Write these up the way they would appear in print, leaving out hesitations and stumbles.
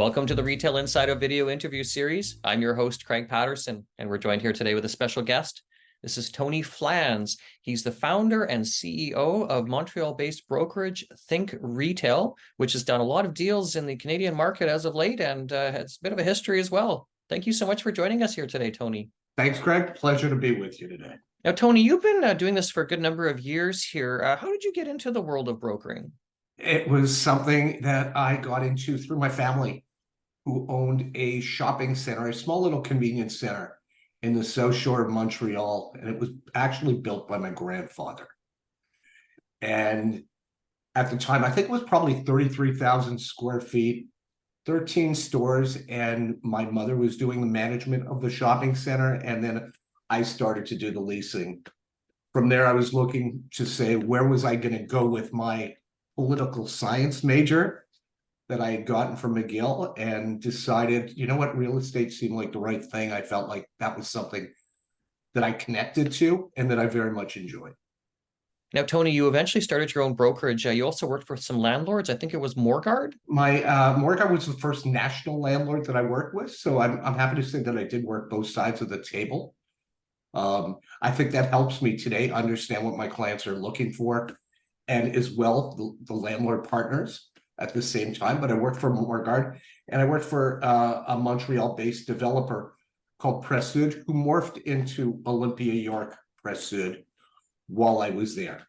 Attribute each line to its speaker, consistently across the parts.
Speaker 1: Welcome to the Retail Insider video interview series. I'm your host, Craig Patterson, and we're joined here today with a special guest. This is Tony Flanz. He's the founder and CEO of Montreal-based brokerage Think Retail, which has done a lot of deals in the Canadian market as of late and has a bit of a history as well. Thank you so much for joining us here today, Tony.
Speaker 2: Thanks, Craig. Pleasure to be with you today.
Speaker 1: Now, Tony, you've been doing this for a good number of years here. How did you get into the world of brokering?
Speaker 2: It was something that I got into through my family, who owned a shopping center, a small little convenience center in the South Shore of Montreal. And it was actually built by my grandfather. And at the time, I think it was probably 33,000 square feet, 13 stores. And my mother was doing the management of the shopping center. And then I started to do the leasing. From there, I was looking to say, where was I going to go with my political science major that I had gotten from McGill, and decided, you know what, real estate seemed like the right thing. I felt like that was something that I connected to and that I very much enjoyed.
Speaker 1: Now, Tony, you eventually started your own brokerage. You also worked for some landlords. I think it was Morguard.
Speaker 2: My Morguard was the first national landlord that I worked with. So I'm happy to say that I did work both sides of the table. I think that helps me today understand what my clients are looking for, and as well the landlord partners at the same time. But I worked for Morguard, and I worked for a Montreal-based developer called Bizoo, who morphed into Olympia York Bizoo while I was there.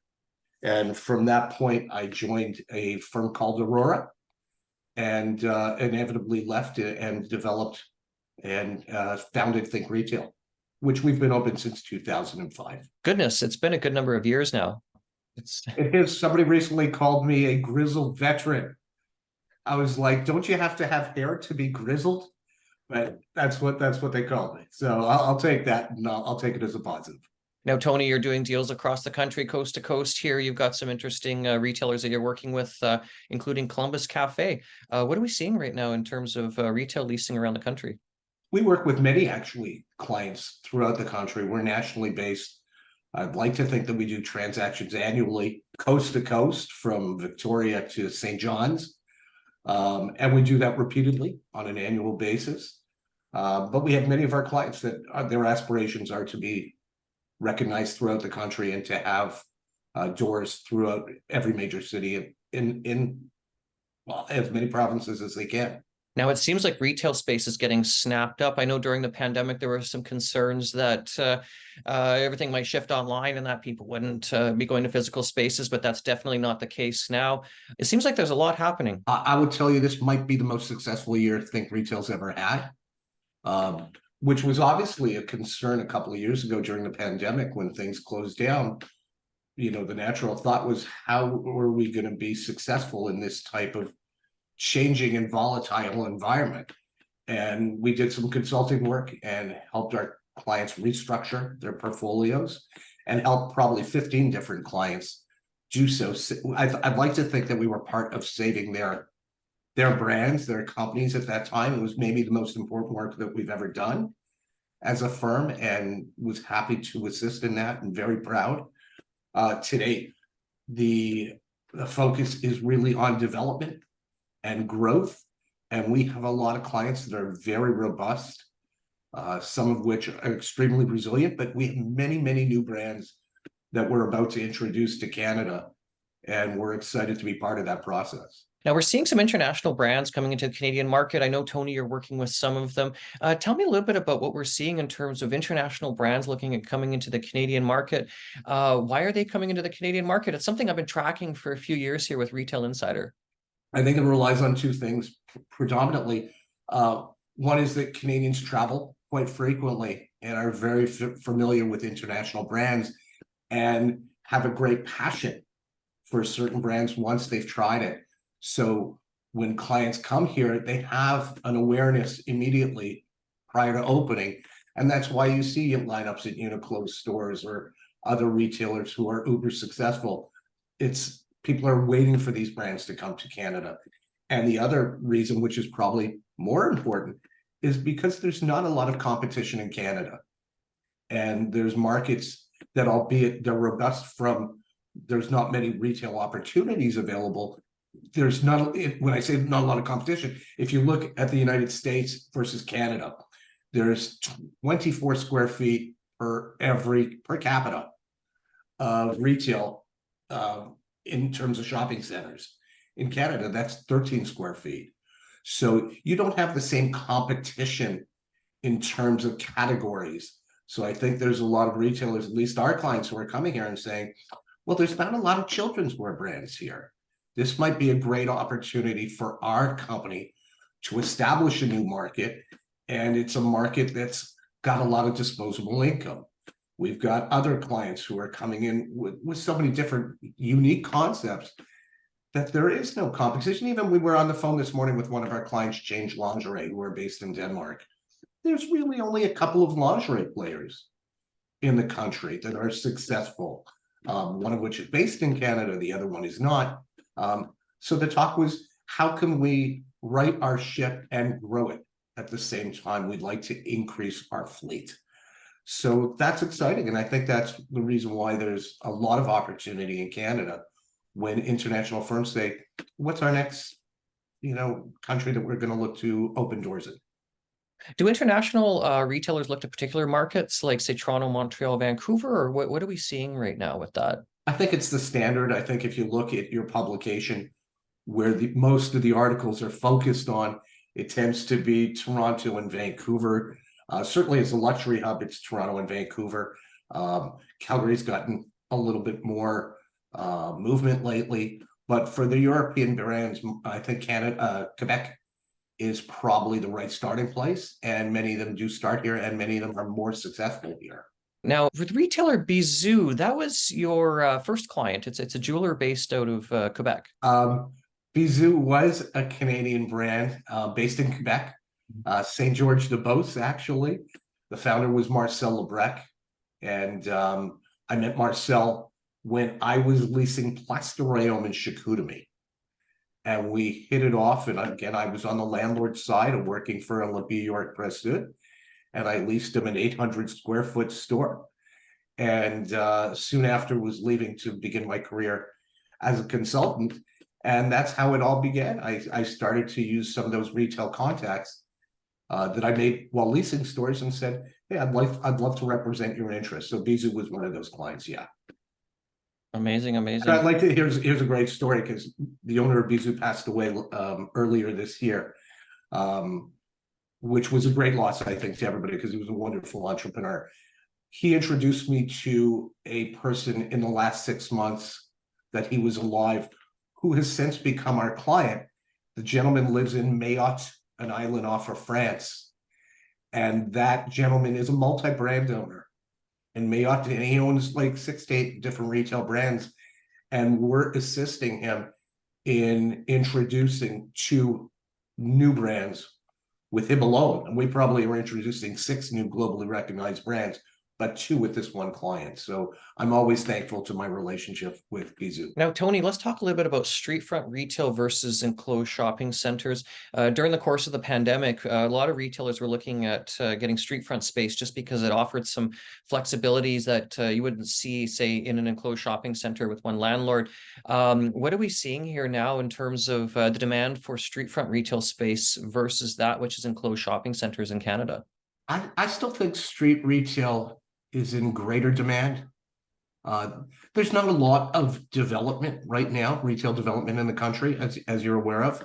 Speaker 2: And from that point, I joined a firm called Aurora, and inevitably left it and developed and founded Think Retail, which we've been open since 2005.
Speaker 1: Goodness, it's been a good number of years now.
Speaker 2: It is. Somebody recently called me a grizzled veteran. I was like, don't you have to have hair to be grizzled? But that's what they called me. So I'll take that, and I'll take it as a positive.
Speaker 1: Now, Tony, you're doing deals across the country, coast to coast here. You've got some interesting retailers that you're working with, including Columbus Cafe. What are we seeing right now in terms of retail leasing around the country?
Speaker 2: We work with many, actually, clients throughout the country. We're nationally based. I'd like to think that we do transactions annually, coast to coast, from Victoria to St. John's. And we do that repeatedly on an annual basis. But we have many of our clients that their aspirations are to be recognized throughout the country and to have doors throughout every major city in as many provinces as they can.
Speaker 1: Now, it seems like retail space is getting snapped up. I know during the pandemic, there were some concerns that everything might shift online and that people wouldn't be going to physical spaces, but that's definitely not the case now. It seems like there's a lot happening.
Speaker 2: I would tell you this might be the most successful year Think Retail's ever had, which was obviously a concern a couple of years ago during the pandemic when things closed down. You know, the natural thought was, how were we going to be successful in this type of changing and volatile environment? And we did some consulting work and helped our clients restructure their portfolios, and helped probably 15 different clients do so. I'd like to think that we were part of saving their brands, their companies at that time. It was maybe the most important work that we've ever done as a firm, and was happy to assist in that and very proud. Today, the focus is really on development and growth, and we have a lot of clients that are very robust, some of which are extremely resilient, but we have many new brands that we're about to introduce to Canada, and we're excited to be part of that process.
Speaker 1: Now, we're seeing some international brands coming into the Canadian market. I know, Tony, you're working with some of them. Tell me a little bit about what we're seeing in terms of international brands looking at coming into the Canadian market. Why are they coming into the Canadian market? It's something I've been tracking for a few years here with Retail Insider.
Speaker 2: I think it relies on two things predominantly. One is that Canadians travel quite frequently and are very familiar with international brands and have a great passion for certain brands once they've tried it. So when clients come here, they have an awareness immediately prior to opening. And that's why you see lineups at Uniqlo stores or other retailers who are uber successful. It's people are waiting for these brands to come to Canada. And the other reason, which is probably more important, is because there's not a lot of competition in Canada. And there's markets that, albeit they're robust from, there's not many retail opportunities available, there's not, when I say not a lot of competition, if you look at the United States versus Canada, there's 24 square feet per capita of retail in terms of shopping centers. In Canada, that's 13 square feet. So you don't have the same competition in terms of categories. So I think there's a lot of retailers, at least our clients, who are coming here and saying, well, there's not a lot of children's wear brands here. This might be a great opportunity for our company to establish a new market. And it's a market that's got a lot of disposable income. We've got other clients who are coming in with so many different unique concepts that there is no competition. Even we were on the phone this morning with one of our clients, Change Lingerie, who are based in Denmark. There's really only a couple of lingerie players in the country that are successful. One of which is based in Canada, the other one is not. So the talk was, how can we right our ship and grow it? At the same time, we'd like to increase our fleet. So that's exciting. And I think that's the reason why there's a lot of opportunity in Canada when international firms say, what's our next, country that we're going to look to open doors in?
Speaker 1: Do international retailers look to particular markets like, say, Toronto, Montreal, Vancouver, or what are we seeing right now with that?
Speaker 2: I think it's the standard. I think if you look at your publication, where most of the articles are focused on, it tends to be Toronto and Vancouver. Certainly as a luxury hub, it's Toronto and Vancouver. Calgary's gotten a little bit more movement lately. But for the European brands, I think Quebec is probably the right starting place. And many of them do start here, and many of them are more successful here.
Speaker 1: Now, with retailer Bizoo, that was your first client. It's a jeweler based out of Quebec.
Speaker 2: Bizoo was a Canadian brand based in Quebec, St. George de Beauce, actually. The founder was Marcel Lebrec. And I met Marcel when I was leasing Place de Royaume in Chicoutimi. And we hit it off. And again, I was on the landlord side of working for Olympia York Prestud. And I leased him an 800 square foot store. And soon after was leaving to begin my career as a consultant. And that's how it all began. I started to use some of those retail contacts that I made while leasing stores and said, hey, I'd love to represent your interests. So Bizoo was one of those clients, yeah.
Speaker 1: Amazing, amazing.
Speaker 2: And I'd like to, here's a great story, because the owner of Bizoo passed away earlier this year, which was a great loss, I think, to everybody, because he was a wonderful entrepreneur. He introduced me to a person in the last 6 months that he was alive, who has since become our client. The gentleman lives in Mayotte, an island off of France. And that gentleman is a multi-brand owner in Mayotte, and he owns like 6 to 8 different retail brands. And we're assisting him in introducing 2 new brands with him alone. And we probably are introducing 6 new globally recognized brands, but 2 with this one client. So I'm always thankful to my relationship with Bizoo.
Speaker 1: Now, Tony, let's talk a little bit about street front retail versus enclosed shopping centers. During the course of the pandemic, a lot of retailers were looking at getting street front space just because it offered some flexibilities that you wouldn't see, say, in an enclosed shopping center with one landlord. What are we seeing here now in terms of the demand for street front retail space versus that which is enclosed shopping centers in Canada?
Speaker 2: I still think street retail is in greater demand. There's not a lot of development right now, retail development in the country, as you're aware of.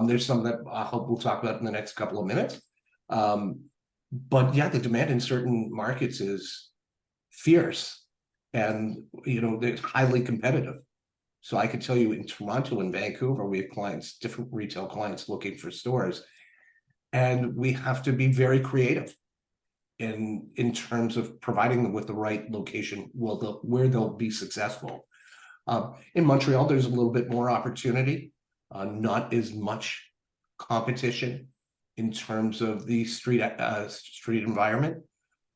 Speaker 2: There's some that I hope we'll talk about in the next couple of minutes. But yeah, the demand in certain markets is fierce, and it's highly competitive. So I could tell you in Toronto and Vancouver, we have clients, different retail clients looking for stores, and we have to be very creative in terms of providing them with the right location where they'll be successful. In Montreal, there's a little bit more opportunity, not as much competition in terms of the street environment.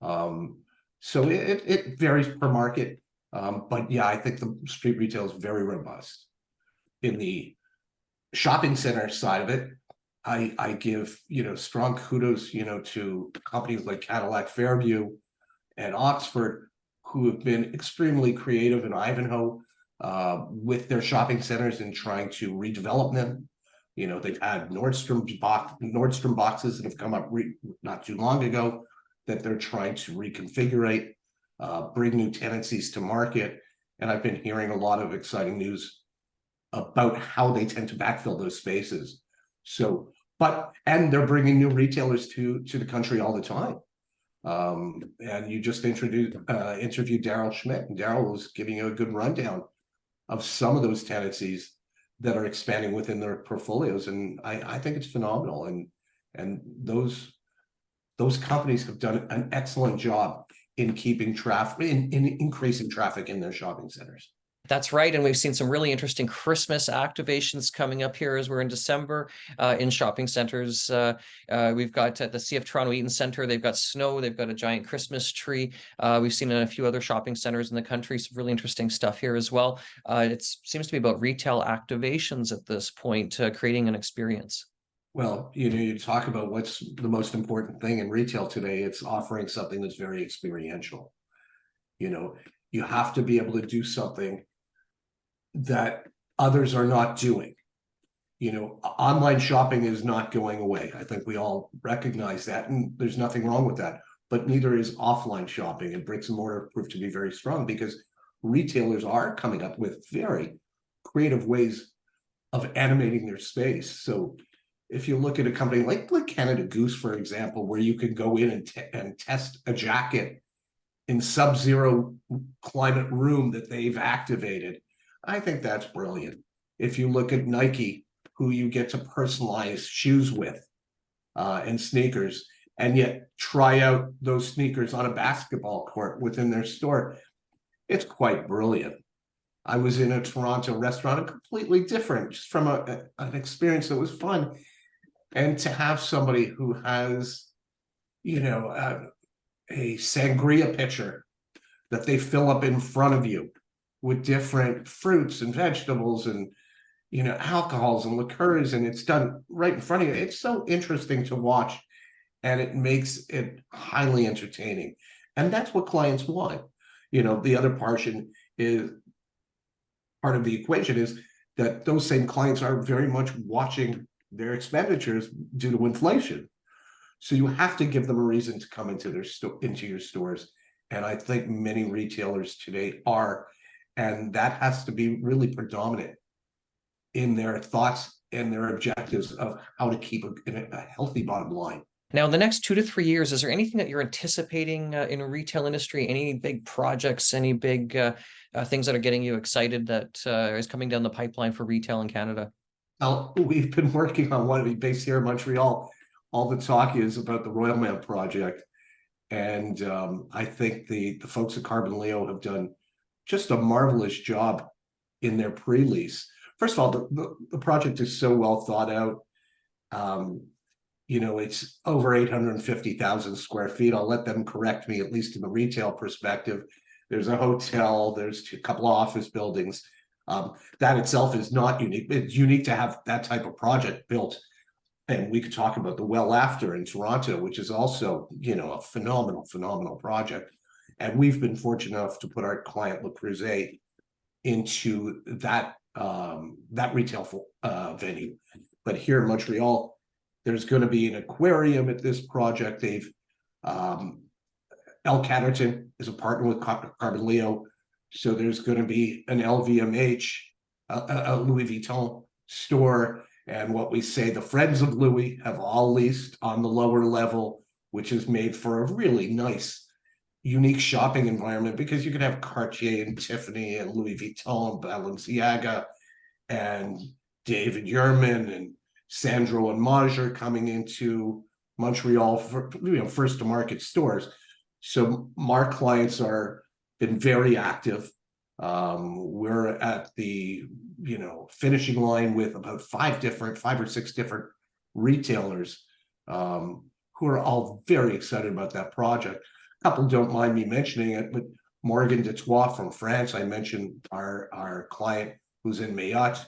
Speaker 2: So it varies per market. But yeah, I think the street retail is very robust. In the shopping center side of it, I give strong kudos to companies like Cadillac Fairview and Oxford, who have been extremely creative, in Ivanhoe, with their shopping centers and trying to redevelop them. They've had Nordstrom boxes that have come up not too long ago that they're trying to reconfigure, bring new tenancies to market. And I've been hearing a lot of exciting news about how they tend to backfill those spaces. And they're bringing new retailers to the country all the time. And you just interviewed Daryl Schmidt, and Daryl was giving you a good rundown of some of those tenancies that are expanding within their portfolios. And I think it's phenomenal. And those companies have done an excellent job in keeping traffic, in increasing traffic in their shopping centers.
Speaker 1: That's right. And we've seen some really interesting Christmas activations coming up here as we're in December in shopping centers. We've got at the CF Toronto Eaton Centre, they've got snow, they've got a giant Christmas tree. We've seen in a few other shopping centers in the country some really interesting stuff here as well. It seems to be about retail activations at this point, creating an experience.
Speaker 2: Well, you talk about what's the most important thing in retail today. It's offering something that's very experiential. You have to be able to do something that others are not doing. Online shopping is not going away. I think we all recognize that, and there's nothing wrong with that. But neither is offline shopping, and bricks and mortar prove to be very strong because retailers are coming up with very creative ways of animating their space. So if you look at a company like Canada Goose, for example, where you can go in and test a jacket in sub-zero climate room that they've activated, I think that's brilliant. If you look at Nike, who you get to personalize shoes with and sneakers, and yet try out those sneakers on a basketball court within their store, it's quite brilliant. I was in a Toronto restaurant, completely different, just from an experience that was fun. And to have somebody who has, a sangria pitcher that they fill up in front of you with different fruits and vegetables and alcohols and liqueurs, and it's done right in front of you. It's so interesting to watch, and it makes it highly entertaining. And that's what clients want. The other part of the equation is that those same clients are very much watching their expenditures due to inflation. So you have to give them a reason to come into your stores. And I think many retailers today are, and that has to be really predominant in their thoughts and their objectives of how to keep a healthy bottom line.
Speaker 1: Now, in the next 2 to 3 years, is there anything that you're anticipating in a retail industry? Any big projects, any big things that are getting you excited that is coming down the pipeline for retail in Canada?
Speaker 2: Well, we've been working on one based here in Montreal. All the talk is about the Royalmount project. And I think the folks at Carbon Leo have done just a marvelous job in their pre-lease. First of all, the project is so well thought out. It's over 850,000 square feet. I'll let them correct me, at least in the retail perspective. There's a hotel, there's a couple of office buildings. That itself is not unique. It's unique to have that type of project built. And we could talk about the Well after in Toronto, which is also, a phenomenal project. And we've been fortunate enough to put our client Le Creuset into that retail venue. But here in Montreal, there's going to be an aquarium at this project. L. Catterton is a partner with Carbon Leo. So there's going to be an LVMH, a Louis Vuitton store. And what we say, the Friends of Louis have all leased on the lower level, which is made for a really nice, unique shopping environment, because you could have Cartier and Tiffany and Louis Vuitton, Balenciaga, and David Yurman and Sandro and Maj coming into Montreal for first to market stores. So our clients are been very active. We're at the finishing line with about 5 or 6 different retailers who are all very excited about that project. A couple don't mind me mentioning it, but Morgan Detroit from France, I mentioned our client who's in Mayotte.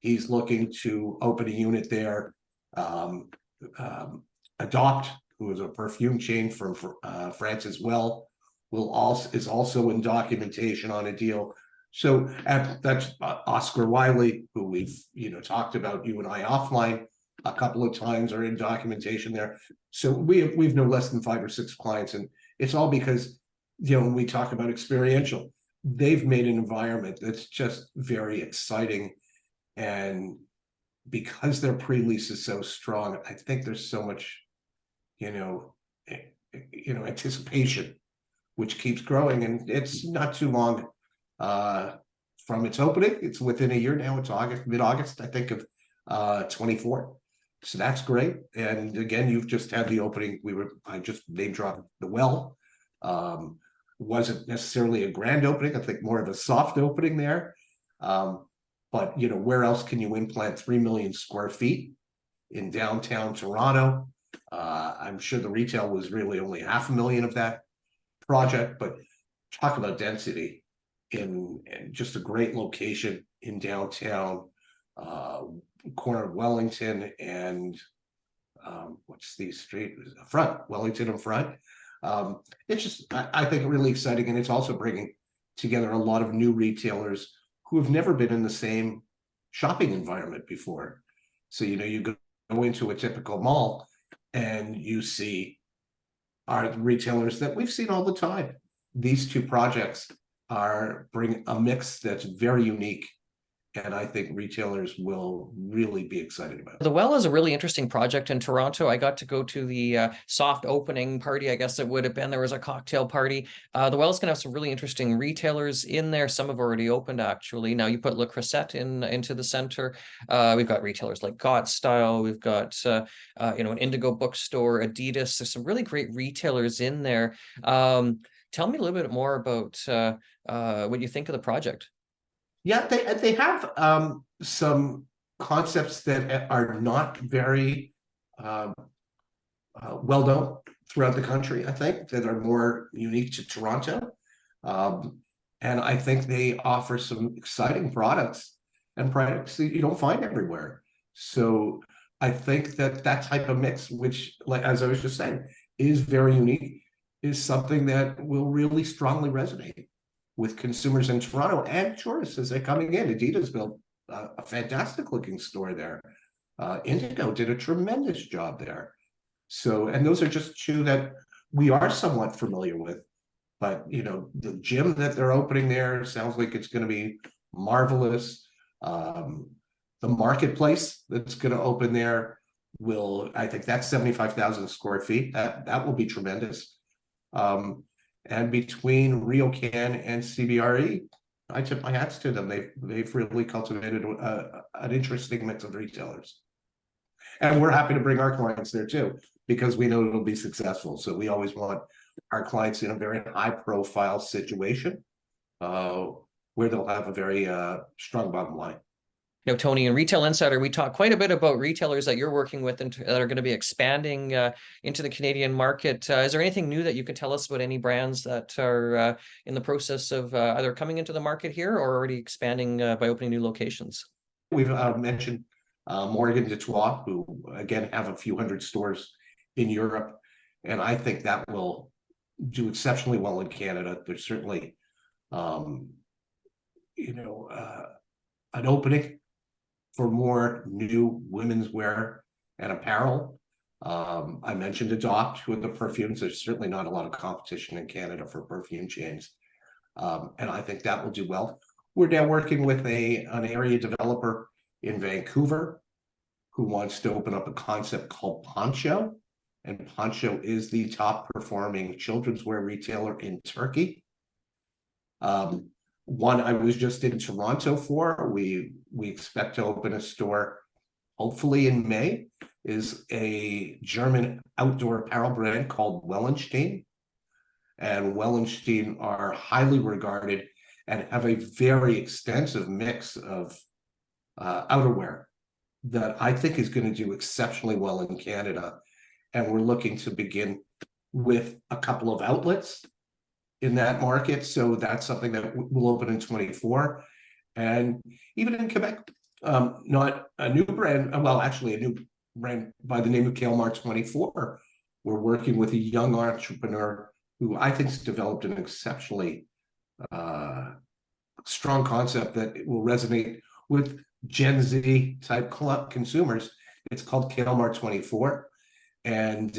Speaker 2: He's looking to open a unit there. Adopt, who is a perfume chain from France as well, is also in documentation on a deal. So that's Oscar Wiley, who we've talked about, you and I offline a couple of times, are in documentation there. So we've no less than 5 or 6 clients, and it's all because when we talk about experiential, they've made an environment that's just very exciting, and because their pre-lease is so strong, I think there's so much anticipation, which keeps growing, and it's not too long from its opening. It's within a year now. It's mid-August, I think, of 24. So that's great. And again, you've just had the opening. I just name dropped The Well. Wasn't necessarily a grand opening. I think more of a soft opening there. But where else can you implant 3 million square feet in downtown Toronto? I'm sure the retail was really only 500,000 of that project, but talk about density in just a great location in downtown, corner of Wellington and what's the street? Wellington and Front. It's just, I think, really exciting, and it's also bringing together a lot of new retailers who have never been in the same shopping environment before. So you go into a typical mall and you see are retailers that we've seen all the time. These two projects bring a mix that's very unique, and I think retailers will really be excited about it.
Speaker 1: The Well is a really interesting project in Toronto. I got to go to the soft opening party, I guess it would have been. There was a cocktail party. The Well is going to have some really interesting retailers in there. Some have already opened, actually. Now you put Le Creuset into the center. We've got retailers like Got Style. We've got an Indigo bookstore, Adidas. There's some really great retailers in there. Tell me a little bit more about what you think of the project.
Speaker 2: Yeah, they have some concepts that are not very well known throughout the country, I think, that are more unique to Toronto. And I think they offer some exciting products and products that you don't find everywhere. So I think that type of mix, which, like as I was just saying, is very unique, is something that will really strongly resonate with consumers in Toronto and tourists as they're coming in. Adidas built a fantastic looking store there. Indigo did a tremendous job there. So, and those are just two that we are somewhat familiar with. But, the gym that they're opening there sounds like it's going to be marvelous. The marketplace that's going to open there I think that's 75,000 square feet. That will be tremendous. And between RioCan and CBRE, I tip my hats to them. They've really cultivated an interesting mix of retailers. And we're happy to bring our clients there too, because we know it'll be successful. So we always want our clients in a very high-profile situation where they'll have a very strong bottom line.
Speaker 1: Tony, in Retail Insider, we talk quite a bit about retailers that you're working with and that are going to be expanding into the Canadian market. Is there anything new that you can tell us about any brands that are in the process of either coming into the market here or already expanding by opening new locations?
Speaker 2: We've mentioned Morgan Detroit, who again have a few hundred stores in Europe, and I think that will do exceptionally well in Canada. There's certainly, an opening for more new women's wear and apparel. I mentioned Adopt with the perfumes. There's certainly not a lot of competition in Canada for perfume chains. And I think that will do well. We're now working with an area developer in Vancouver who wants to open up a concept called Poncho. And Poncho is the top performing children's wear retailer in Turkey. One I was just in Toronto for. We expect to open a store hopefully in May, is a German outdoor apparel brand called Wellenstein. And Wellenstein are highly regarded and have a very extensive mix of outerwear that I think is going to do exceptionally well in Canada. And we're looking to begin with a couple of outlets in that market. So that's something that will open in 24. And even in Quebec, not a new brand, well, actually a new brand by the name of Kalemar 24. We're working with a young entrepreneur who I think has developed an exceptionally strong concept that it will resonate with Gen Z type consumers. It's called Kmart 24. And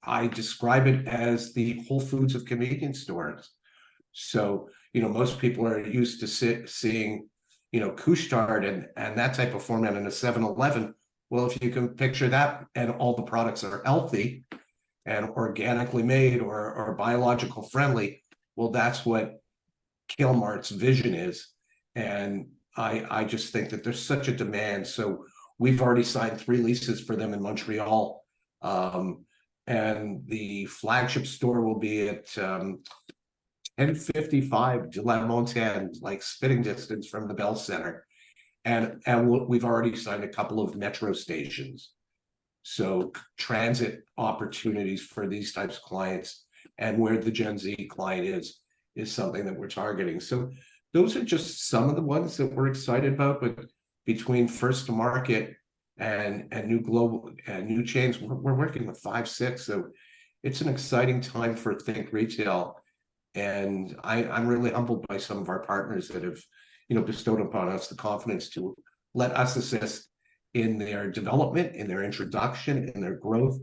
Speaker 2: I describe it as the Whole Foods of convenience stores. So, most people are used to seeing, Couche-Tard and that type of format in a 7-Eleven. Well, if you can picture that and all the products are healthy and organically made or biological friendly, well, that's what Kmart's vision is. And I just think that there's such a demand. So we've already signed 3 leases for them in Montreal. And the flagship store will be at 1055 de la Montagne, like spitting distance from the Bell Center. And we've already signed a couple of metro stations. So transit opportunities for these types of clients and where the Gen Z client is something that we're targeting. So those are just some of the ones that we're excited about, but between first to market and new global and new chains, we're working with 5, 6. So it's an exciting time for Think Retail. And I'm really humbled by some of our partners that have, bestowed upon us the confidence to let us assist in their development, in their introduction, in their growth.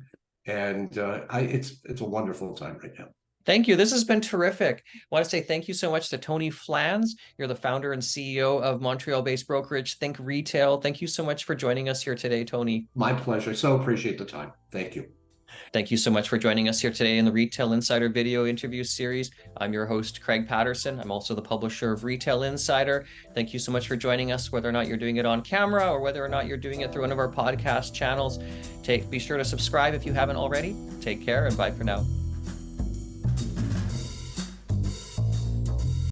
Speaker 2: And it's a wonderful time right now.
Speaker 1: Thank you. This has been terrific. I want to say thank you so much to Tony Flanz. You're the founder and CEO of Montreal-based brokerage Think Retail. Thank you so much for joining us here today, Tony.
Speaker 2: My pleasure. So appreciate the time. Thank you.
Speaker 1: Thank you so much for joining us here today in the Retail Insider video interview series. I'm your host, Craig Patterson. I'm also the publisher of Retail Insider. Thank you so much for joining us, whether or not you're doing it on camera or whether or not you're doing it through one of our podcast channels. Be sure to subscribe if you haven't already. Take care and bye for now.